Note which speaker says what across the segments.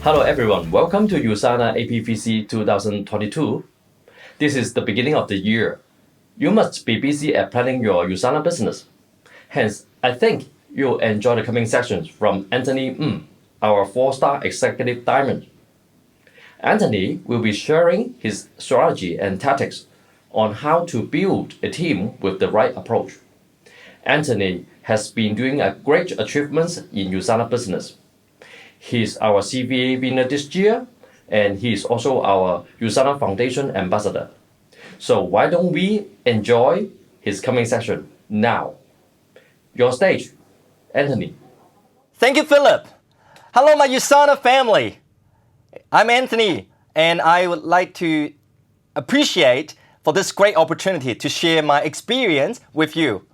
Speaker 1: Hello everyone, welcome to USANA APVC 2022. This is the beginning of the year. You must be busy at planning your USANA business. Hence, I think you'll enjoy the coming sections from Anthony our 4-star executive diamond. Anthony will be sharing his strategy and tactics on how to build a team with the right approach. Anthony has been doing a great achievements in USANA business. He's our CVA winner this year, and he's also our USANA Foundation ambassador. So why don't we enjoy his coming session now? Your stage, Anthony.
Speaker 2: Thank you, Philip. Hello, my USANA family. I'm Anthony, and I would like to appreciate for this great opportunity to share my experience with you.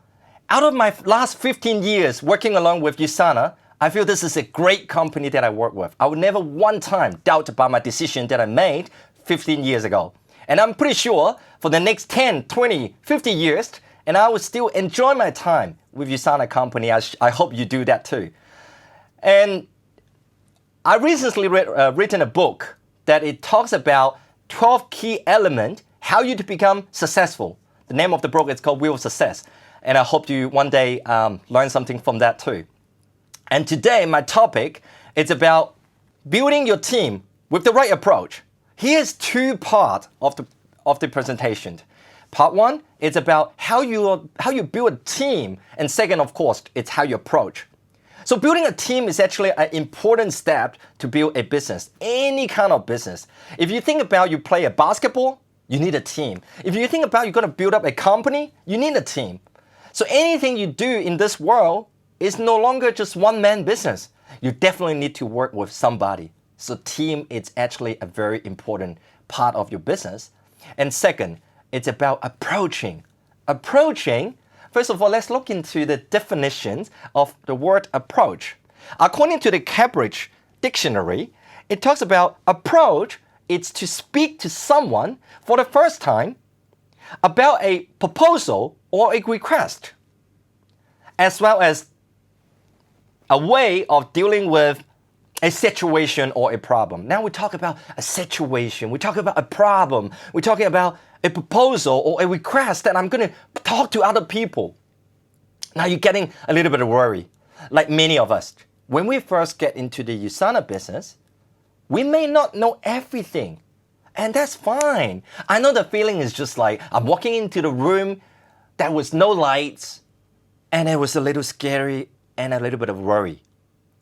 Speaker 2: Out of my last 15 years working along with USANA, I feel this is a great company that I work with. I would never one time doubt about my decision that I made 15 years ago. And I'm pretty sure for the next 10, 20, 50 years, and I will still enjoy my time with USANA company. I hope you do that too. And I recently written a book that it talks about 12 key elements how you to become successful. The name of the book is called Wheel of Success. And I hope you one day learn something from that too. And today, my topic is about building your team with the right approach. Here's two parts of the presentation. Part one is about how you build a team, and second, of course, it's how you approach. So building a team is actually an important step to build a business, any kind of business. If you think about you play a basketball, you need a team. If you think about you're going to build up a company, you need a team. So anything you do in this world is no longer just one-man business. You definitely need to work with somebody. So team is actually a very important part of your business. And second, it's about approaching. Approaching, first of all, let's look into the definitions of the word approach. According to the Cambridge Dictionary, it talks about approach, it's to speak to someone for the first time about a proposal or a request, as well as a way of dealing with a situation or a problem. Now we talk about a situation, we talk about a problem, we're talking about a proposal or a request that I'm going to talk to other people. Now you're getting a little bit of worry. Like many of us, when we first get into the USANA business, we may not know everything. And that's fine. I know the feeling is just like I'm walking into the room, there was no lights, and it was a little scary and a little bit of worry.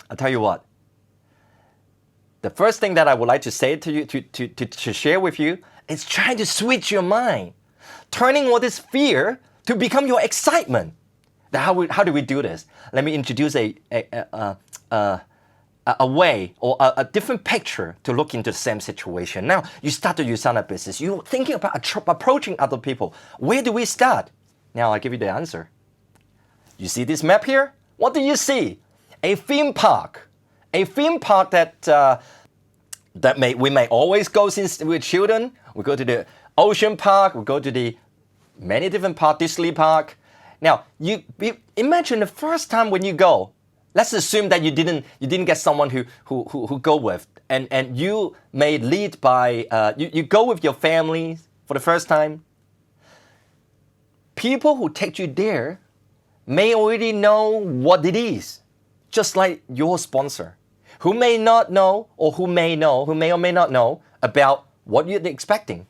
Speaker 2: I'll tell you what. The first thing that I would like to say to you, to share with you, is trying to switch your mind, turning all this fear to become your excitement. Now, how do we do this? Let me introduce a way or a different picture to look into the same situation. Now, you start the USANA business. You're thinking about approaching other people. Where do we start? Now, I'll give you the answer. You see this map here? What do you see? A theme park. A theme park that we may always go since we're children. We go to the ocean park. We go to the many different parks, Disney park. Now, you imagine the first time when you go. Let's assume that you didn't get someone who go with, and you may lead by you go with your family for the first time. People who take you there may already know what it is, just like your sponsor, who may not know or who may or may not know about what you're expecting.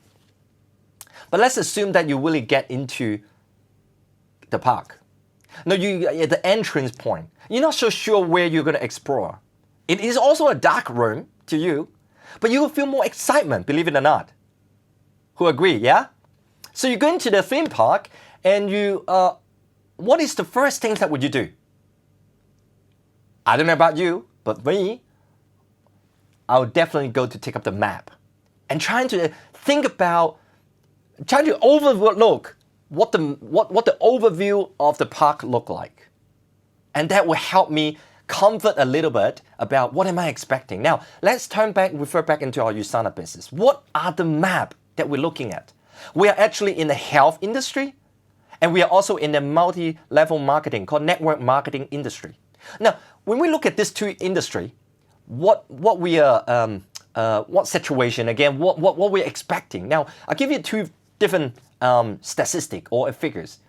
Speaker 2: But let's assume that you really get into the park. Now, you at the entrance point, you're not so sure where you're going to explore. It is also a dark room to you, but you will feel more excitement, believe it or not. Who agree, yeah? So you go into the theme park, and what is the first thing that would you do? I don't know about you, but me, I would definitely go to take up the map and trying to overlook what the overview of the park look like. And that will help me comfort a little bit about what am I expecting. Now, let's refer back into our USANA business. What are the map that we're looking at? We are actually in the health industry, and we are also in the multi-level marketing called network marketing industry. Now, when we look at these two industries, what situation again, what we're expecting. Now, I'll give you two different statistics or figures.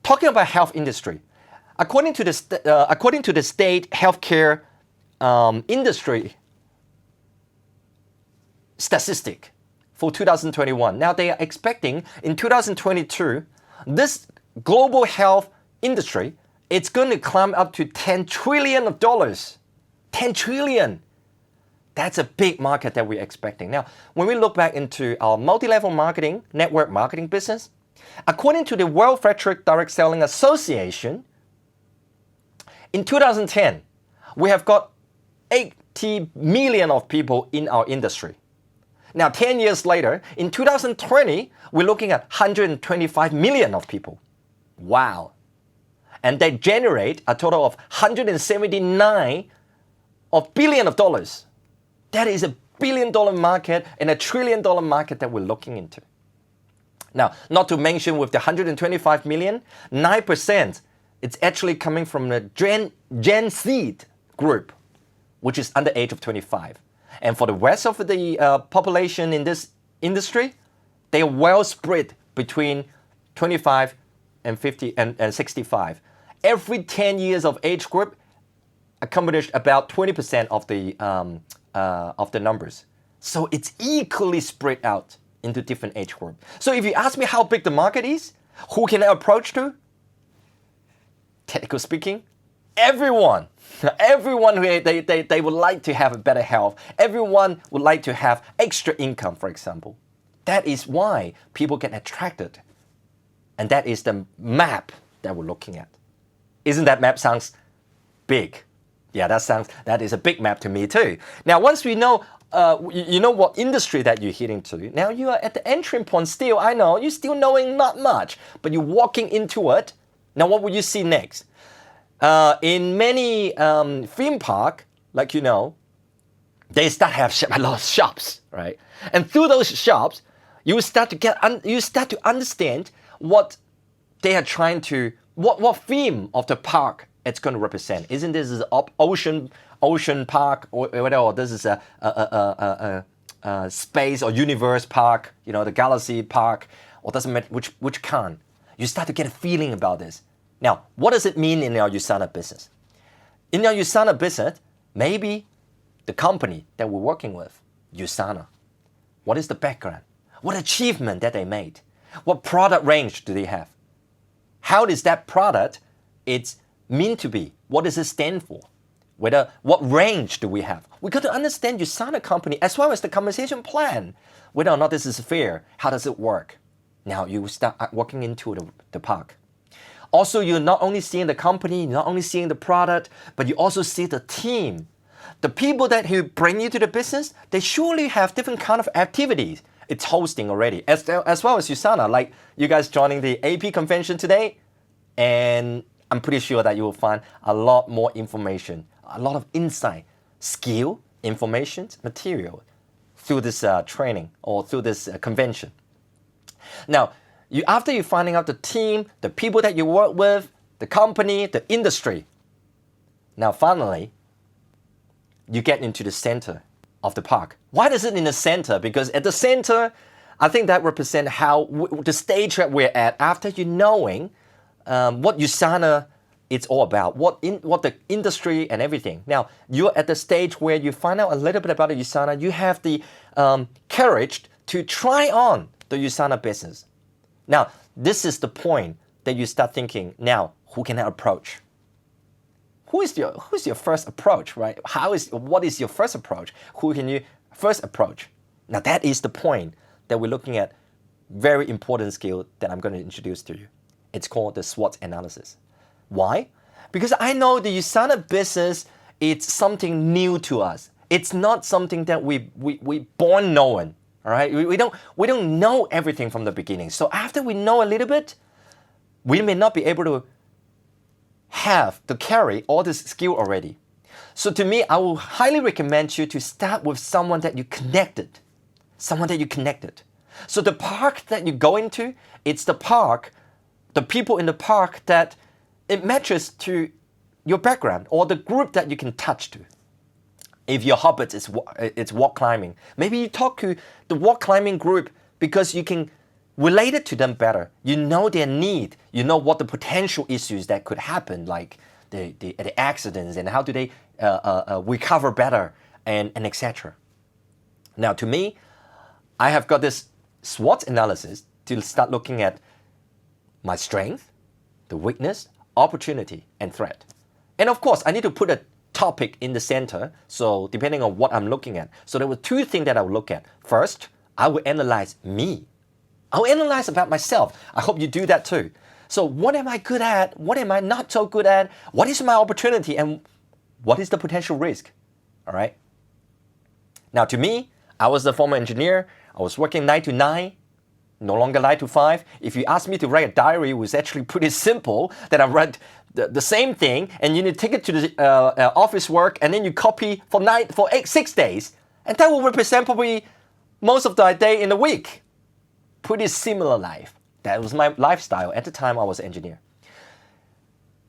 Speaker 2: Talking about health industry, according to the state healthcare industry statistic for 2021. Now they are expecting in 2022, this global health industry, it's going to climb up to $10 trillion. $10 trillion. That's a big market that we're expecting. Now, when we look back into our multi-level marketing, network marketing business, according to the World Frederick Direct Selling Association, in 2010, we have got 80 million of people in our industry. Now, 10 years later, in 2020, we're looking at 125 million of people. Wow. And they generate a total of 179 billion of dollars. That is a $1 billion market and a $1 trillion market that we're looking into. Now, not to mention with the 125 million, 9%, it's actually coming from the Gen Z group, which is under age of 25. And for the rest of the population in this industry, they are well spread between 25 and 50 and 65. Every 10 years of age group accomplished about 20% of the numbers. So it's equally spread out into different age groups. So if you ask me how big the market is, who can I approach to? Technically speaking, everyone. Everyone who they would like to have a better health. Everyone would like to have extra income, for example. That is why people get attracted. And that is the map that we're looking at. Isn't that map sounds big? Yeah, that is a big map to me too. Now, once we know, you know what industry that you're heading to. Now you are at the entry point still. I know you're still knowing not much, but you're walking into it. Now, what will you see next? In many theme park, like you know, they start to have a lot of shops, right? And through those shops, you start to understand what they are trying to, what theme of the park it's going to represent. Isn't this an ocean park or whatever? Or this is a space or universe park? You know, the galaxy park, or doesn't matter which kind. You start to get a feeling about this. Now, what does it mean in our USANA business? In our USANA business, maybe the company that we're working with, USANA, what is the background? What achievement that they made? What product range do they have? How is that product it's mean to be? What does it stand for? What range do we have? We got to understand USANA company as well as the compensation plan. Whether or not this is fair, how does it work? Now you start walking into the park. Also, you're not only seeing the company, you're not only seeing the product, but you also see the team. The people that who bring you to the business, they surely have different kind of activities. It's hosting already, as well as USANA, like you guys joining the AP convention today, and I'm pretty sure that you will find a lot more information, a lot of insight, skill, information, material through this training or through this convention. Now, after you're finding out the team, the people that you work with, the company, the industry, now finally, you get into the center of the park. Why is it in the center? Because at the center, I think that represents how the stage that we're at after you knowing what USANA it's all about, what the industry and everything. Now, you're at the stage where you find out a little bit about the USANA. You have the courage to try on the USANA business. Now, this is the point that you start thinking, now, who can I approach? Who's your first approach, right? What is your first approach? Who can you first approach? Now, that is the point that we're looking at. Very important skill that I'm going to introduce to you. It's called the SWOT analysis. Why? Because I know the USANA business, it's something new to us. It's not something that we born knowing. All right, we don't know everything from the beginning. So after we know a little bit, we may not be able to carry all this skill already. So to me, I will highly recommend you to start with someone that you connected. So the park that you go into, it's the people in the park that it matches to your background or the group that you can touch to. If your hobby is it's rock climbing, maybe you talk to the rock climbing group because you can relate it to them better. You know their need. You know what the potential issues that could happen, like the accidents and how do they recover better and etc. Now, to me, I have got this SWOT analysis to start looking at my strength, the weakness, opportunity, and threat. And of course, I need to put a topic in the center, so depending on what I'm looking at. So there were two things that I would look at. First, I will analyze me. I'll analyze about myself. I hope you do that too. So what am I good at? What am I not so good at? What is my opportunity? And what is the potential risk? All right. Now, to me, I was the former engineer. I was working 9 to 9, no longer 9 to 5. If you ask me to write a diary, it was actually pretty simple, that I read the same thing, and you need to take it to the office work, and then you copy for 6 days. And that will represent probably most of the day in the week. Pretty similar life. That was my lifestyle. At the time, I was an engineer.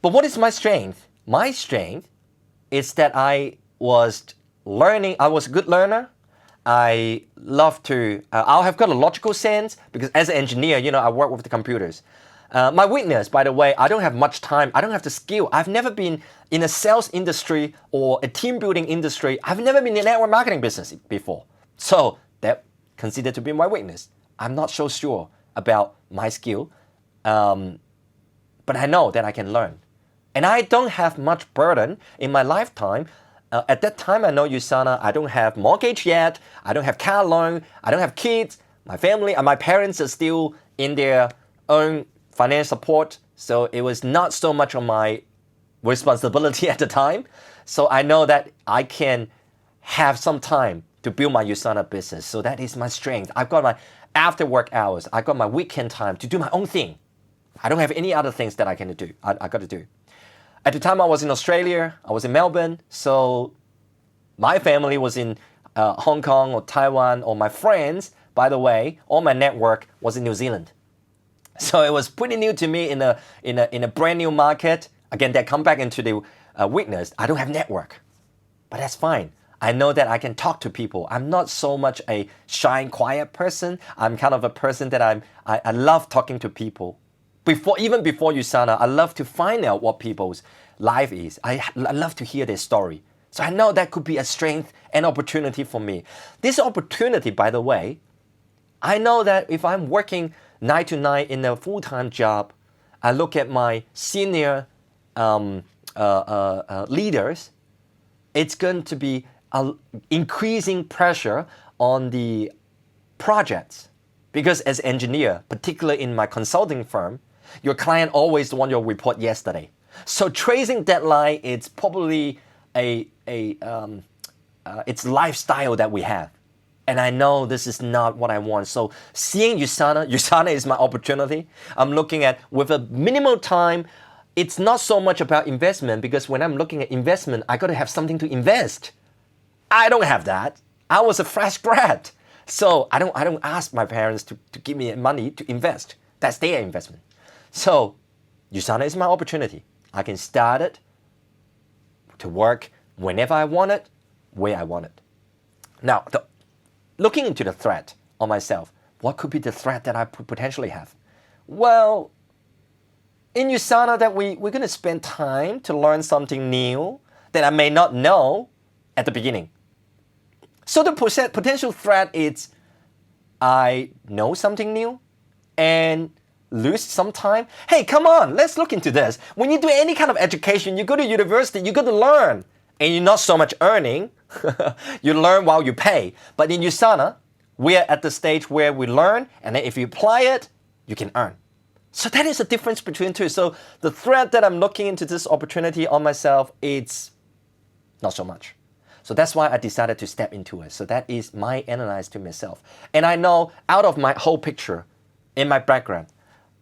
Speaker 2: But what is my strength? My strength is that I was learning. I was a good learner. I love to, I have got a logical sense because as an engineer, I work with the computers. My weakness, by the way, I don't have much time. I don't have the skill. I've never been in a sales industry or a team building industry. I've never been in a network marketing business before. So that considered to be my weakness. I'm not so sure about my skill, but I know that I can learn. And I don't have much burden in my lifetime. At that time, I know USANA, I don't have mortgage yet. I don't have car loan. I don't have kids. My family and my parents are still in their own financial support. So it was not so much on my responsibility at the time. So I know that I can have some time to build my USANA business. So that is my strength. I've got my after work hours. I've got my weekend time to do my own thing. I don't have any other things that I can do. I got to do. At the time I was in Australia, I was in Melbourne, so my family was in Hong Kong or Taiwan, or my friends, by the way, all my network was in New Zealand. So it was pretty new to me in a brand new market. Again, that come back into the weakness. I don't have network, but that's fine. I know that I can talk to people. I'm not so much a shy and quiet person. I'm kind of a person that I love talking to people. Even before USANA, I love to find out what people's life is. I love to hear their story. So I know that could be a strength and opportunity for me. This opportunity, by the way, I know that if I'm working 9 to 9 in a full-time job, I look at my senior leaders, it's going to be increasing pressure on the projects. Because as an engineer, particularly in my consulting firm, your client always want your report yesterday. So tracing deadline, it's probably it's lifestyle that we have. And I know this is not what I want. So seeing USANA is my opportunity. I'm looking at with a minimal time. It's not so much about investment, because when I'm looking at investment, I got to have something to invest. I don't have that. I was a fresh grad. So I don't ask my parents to give me money to invest. That's their investment. So USANA is my opportunity. I can start it to work whenever I want it, where I want it. Now, looking into the threat on myself, what could be the threat that I potentially have? Well, in USANA, that we're going to spend time to learn something new that I may not know at the beginning. So the potential threat is I know something new and lose some time. Hey, come on, let's look into this. When you do any kind of education, you go to university, you got to learn. And you're not so much earning. You learn while you pay. But in USANA, we're at the stage where we learn, and then if you apply it, you can earn. So that is the difference between two. So the threat that I'm looking into this opportunity on myself, it's not so much. So that's why I decided to step into it. So that is my analysis to myself. And I know out of my whole picture, in my background,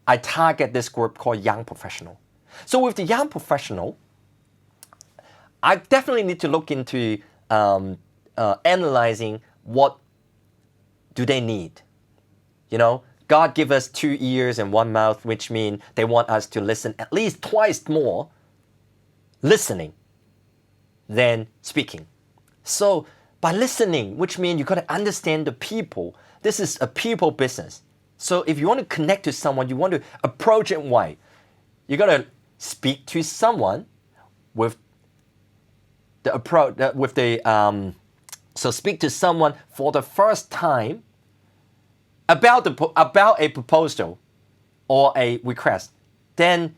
Speaker 2: I target this group called young professional. So with the young professional, I definitely need to look into analyzing what do they need. God give us 2 ears and 1 mouth, which means they want us to listen at least twice more listening than speaking. So by listening, which means you got to understand the people. This is a people business. So if you want to connect to someone, you want to approach it right, you got to speak to someone with the approach, so speak to someone for the first time about a proposal or a request. Then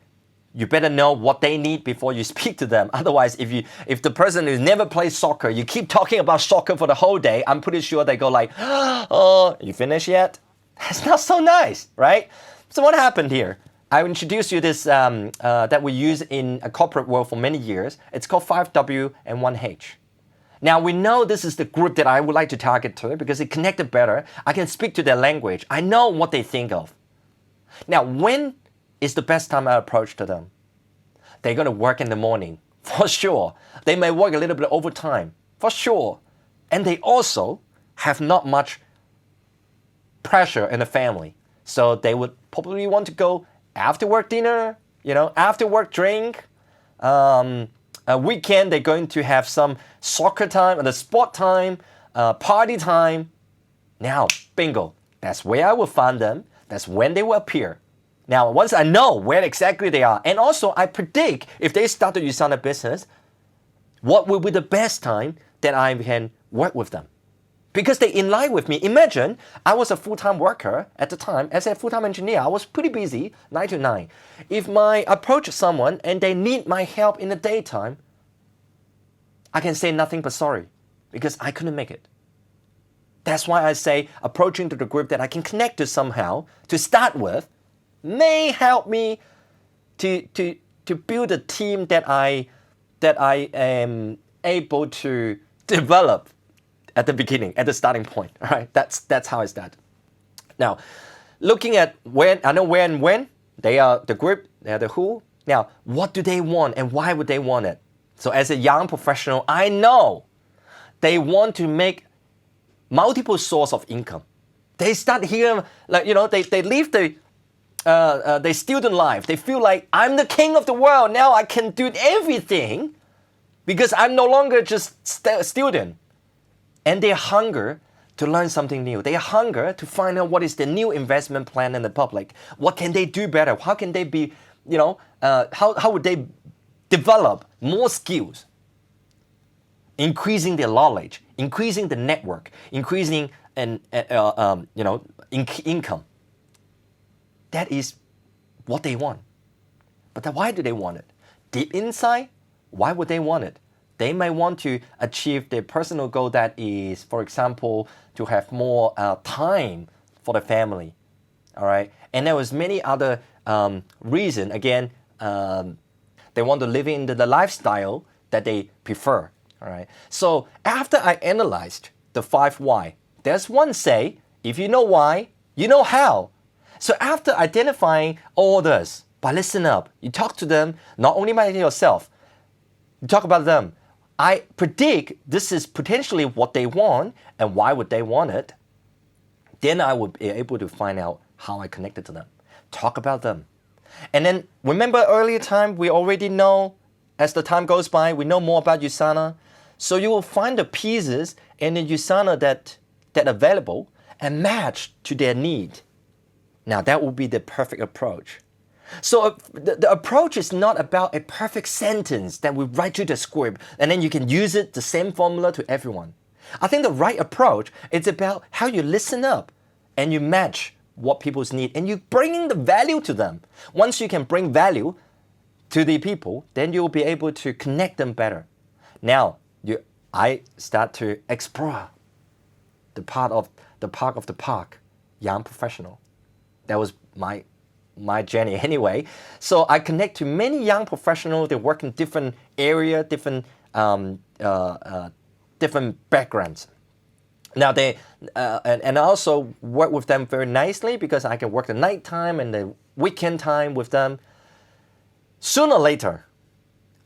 Speaker 2: you better know what they need before you speak to them. Otherwise, if the person who never plays soccer, you keep talking about soccer for the whole day, I'm pretty sure they go like, oh, you finished yet? That's not so nice, right? So what happened here? I introduced you this that we use in a corporate world for many years. It's called 5W and 1H. Now we know this is the group that I would like to target to because it connected better. I can speak to their language. I know what they think of. Now, when is the best time I approach to them? They're going to work in the morning, for sure. They may work a little bit overtime, for sure. And they also have not much pressure in the family. So they would probably want to go after work dinner, after work drink. A weekend, they're going to have some soccer time, the sport time, party time. Now, bingo, that's where I will find them. That's when they will appear. Now, once I know where exactly they are, and also I predict if they start the USANA business, what will be the best time that I can work with them? Because they in line with me. Imagine I was a full-time worker at the time. As a full-time engineer, I was pretty busy, 9 to 9. If I approach someone and they need my help in the daytime, I can say nothing but sorry because I couldn't make it. That's why I say approaching to the group that I can connect to somehow to start with may help me to build a team that I am able to develop at the beginning, at the starting point. All right, that's how I start. Now, looking at when I know where and when they are the group, they are the who. Now, what do they want and why would they want it? So as a young professional, I know they want to make multiple source of income. They start here, they leave their student life. They feel like I'm the king of the world. Now I can do everything because I'm no longer just a student. And they hunger to learn something new. They hunger to find out what is the new investment plan in the public. What can they do better? How can they be, how would they develop more skills? Increasing their knowledge, increasing the network, increasing income. That is what they want. But then why do they want it? Deep inside, why would they want it? They may want to achieve their personal goal that is, for example, to have more time for the family. All right, and there was many other reasons. Again, they want to live in the lifestyle that they prefer. All right. So after I analyzed the 5 why, there's one say, if you know why, you know how. So after identifying all this, by listening up, you talk to them, not only by yourself, you talk about them. I predict this is potentially what they want and why would they want it. Then I would be able to find out how I connected to them. Talk about them. And then remember earlier time, we already know, as the time goes by, we know more about USANA. So you will find the pieces in the USANA that available and match to their need. Now that will be the perfect approach. So the approach is not about a perfect sentence that we write to the script and then you can use it, the same formula to everyone. I think the right approach is about how you listen up and you match what people's need and you bringing the value to them. Once you can bring value to the people, then you'll be able to connect them better. Now, I start to explore the part of the park, young professional. That was my journey anyway. So I connect to many young professionals. They work in different area, different backgrounds. Now they and I also work with them very nicely because I can work the nighttime and the weekend time with them. Sooner or later,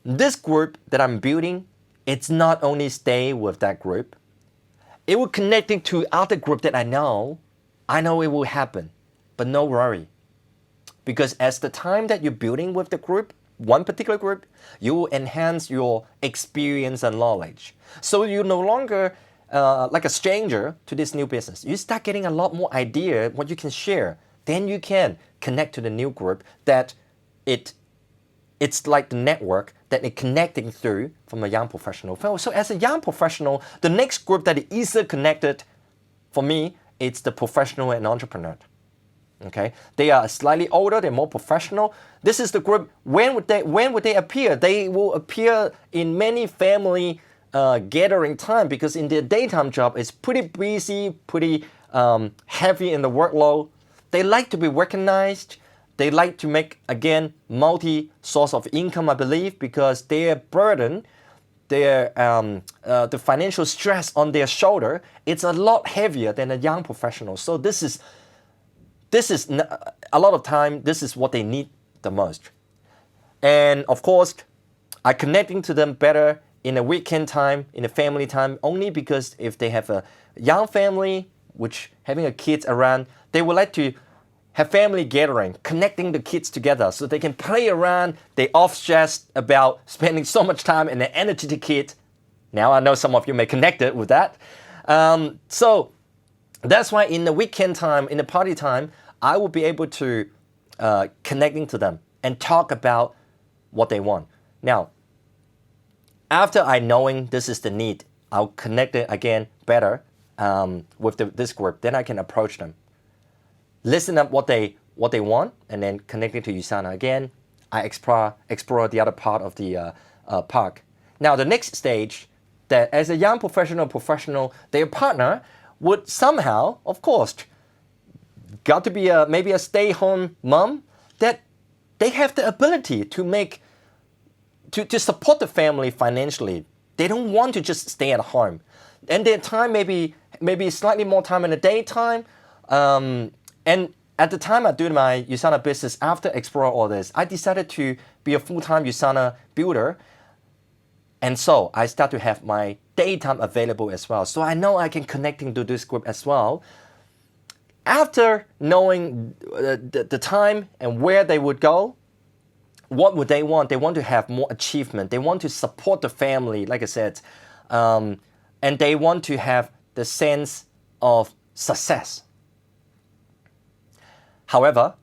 Speaker 2: this group that I'm building, it's not only stay with that group. It will connecting to other group that I know it will happen, but no worry. Because as the time that you're building with the group, one particular group, you will enhance your experience and knowledge. So you're no longer like a stranger to this new business. You start getting a lot more idea what you can share. Then you can connect to the new group that it's like the network that it's connecting through from a young professional. So as a young professional, the next group that is easily connected for me, it's the professional and entrepreneur. Okay, they are slightly older, they're more professional. This is the group. When would they appear? They will appear in many family gathering time, because in their daytime job it's pretty busy, pretty heavy in the workload. They like to be recognized. They like to make, again, multi-source of income, I believe, because their burden, the financial stress on their shoulder, it's a lot heavier than a young professional. So this is a lot of time, this is what they need the most. And of course, I'm connecting to them better in a weekend time, in a family time, only because if they have a young family, which having a kids around, they would like to have family gathering, connecting the kids together so they can play around. They off-stress about spending so much time and the energy to kids. Now I know some of you may connect it with that. So that's why in the weekend time, in the party time, I will be able to connecting to them and talk about what they want. Now, after I knowing this is the need, I'll connect it again better with this group. Then I can approach them, listen up what they want, and then connect it to USANA again. I explore the other part of the park. Now the next stage, that as a young professional, their partner would somehow, of course, got to be maybe a stay-home mom, that they have the ability to support the family financially. They don't want to just stay at home, and their time maybe slightly more time in the daytime. And at the time I do my USANA business, after exploring all this, I decided to be a full-time USANA builder. And so I start to have my daytime available as well. So I know I can connecting to this group as well. After knowing the time and where they would go, what would they want? They want to have more achievement. They want to support the family, like I said. And they want to have the sense of success. However,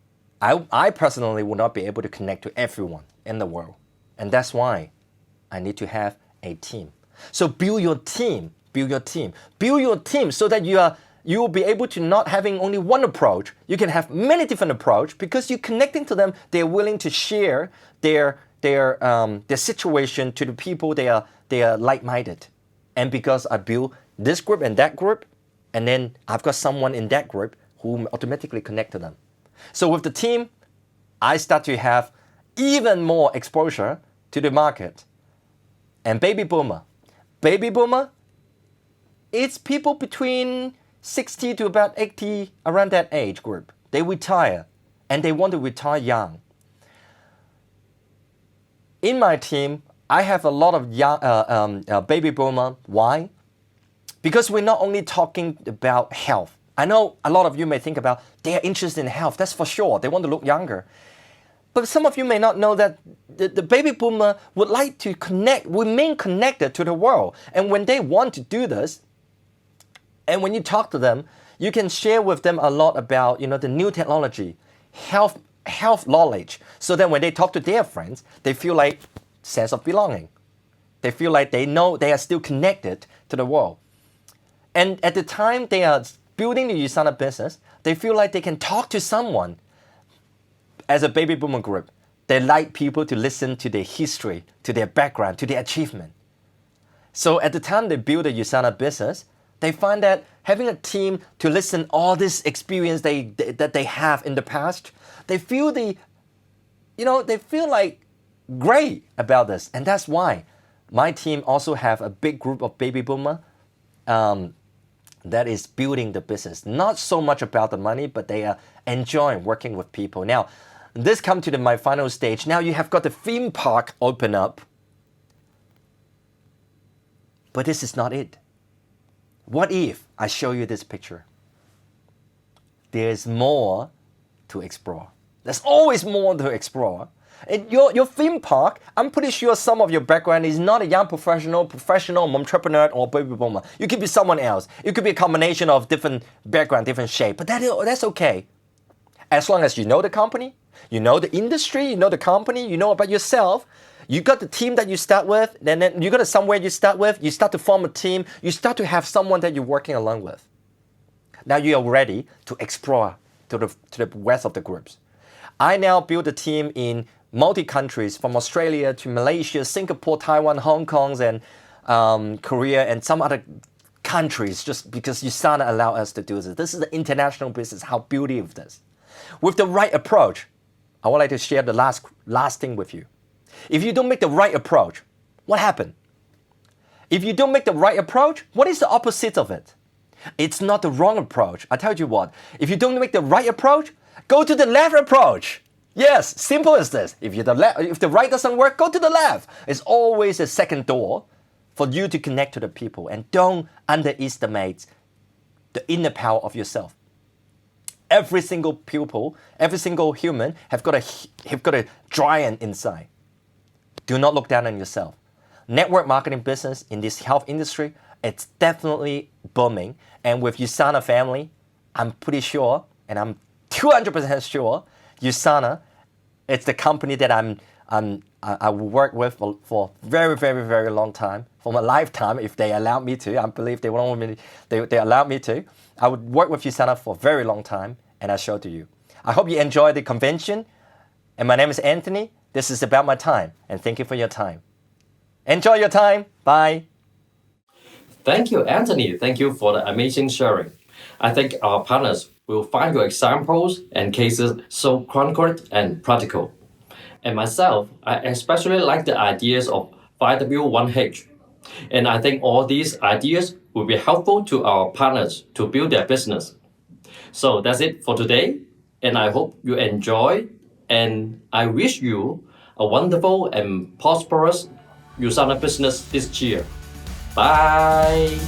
Speaker 2: I personally will not be able to connect to everyone in the world. And that's why I need to have a team. So build your team so that you will be able to not having only one approach. You can have many different approaches, because you're connecting to them. They're willing to share their situation to the people they are like-minded. And because I build this group and that group, and then I've got someone in that group who automatically connect to them. So with the team, I start to have even more exposure to the market. And baby boomer, it's people between 60 to about 80, around that age group. They retire, and they want to retire young. In my team, I have a lot of young baby boomer. Why? Because we're not only talking about health. I know a lot of you may think about they're interested in health. That's for sure. They want to look younger. But some of you may not know that the baby boomer would like to remain connected to the world. And when they want to do this, and when you talk to them, you can share with them a lot about the new technology, health knowledge. So that when they talk to their friends, they feel like sense of belonging. They feel like they know they are still connected to the world. And at the time they are building the USANA business, they feel like they can talk to someone. As a baby boomer group, they like people to listen to their history, to their background, to their achievement. So at the time they build a USANA business, they find that having a team to listen all this experience that they have in the past, they feel like great about this. And that's why my team also have a big group of baby boomer that is building the business. Not so much about the money, but they are enjoying working with people. Now, this comes to my final stage. Now you have got the theme park open up. But this is not it. What if I show you this picture? There's more to explore. There's always more to explore. Your theme park, I'm pretty sure some of your background is not a young professional, entrepreneur, or baby boomer. You could be someone else. It could be a combination of different background, different shape, but that's okay. As long as you know the company, you know the industry, you know the company, you know about yourself, you got the team that you start with, then you got somewhere you start with, you start to form a team, you start to have someone that you're working along with. Now you are ready to explore to the rest of the groups. I now build a team in multi-countries, from Australia to Malaysia, Singapore, Taiwan, Hong Kong, and Korea, and some other countries, just because USANA allow us to do this. This is the international business, how beautiful of this. With the right approach, I would like to share the last thing with you. If you don't make the right approach, what happened? If you don't make the right approach, what is the opposite of it? It's not the wrong approach. I tell you what, if you don't make the right approach, go to the left approach. Yes, simple as this. If the right doesn't work, go to the left. It's always a second door for you to connect to the people, and don't underestimate the inner power of yourself. Every single pupil, every single human have got a giant inside. Do not look down on yourself. Network marketing business in this health industry, it's definitely booming. And with USANA family, I'm pretty sure, and I'm 200% sure, USANA, it's the company that I will work with for very, very, very long time, for my lifetime, if they allow me to. I believe they won't want me. They allow me to. I would work with USANA for a very long time, and I show to you. I hope you enjoy the convention. And my name is Anthony. This is about my time, and thank you for your time. Enjoy your time. Bye.
Speaker 1: Thank you, Anthony. Thank you for the amazing sharing. I think our partners will find your examples and cases so concrete and practical. And myself, I especially like the ideas of 5W1H. And I think all these ideas will be helpful to our partners to build their business. So that's it for today. And I hope you enjoy. And I wish you a wonderful and prosperous USANA business this year. Bye.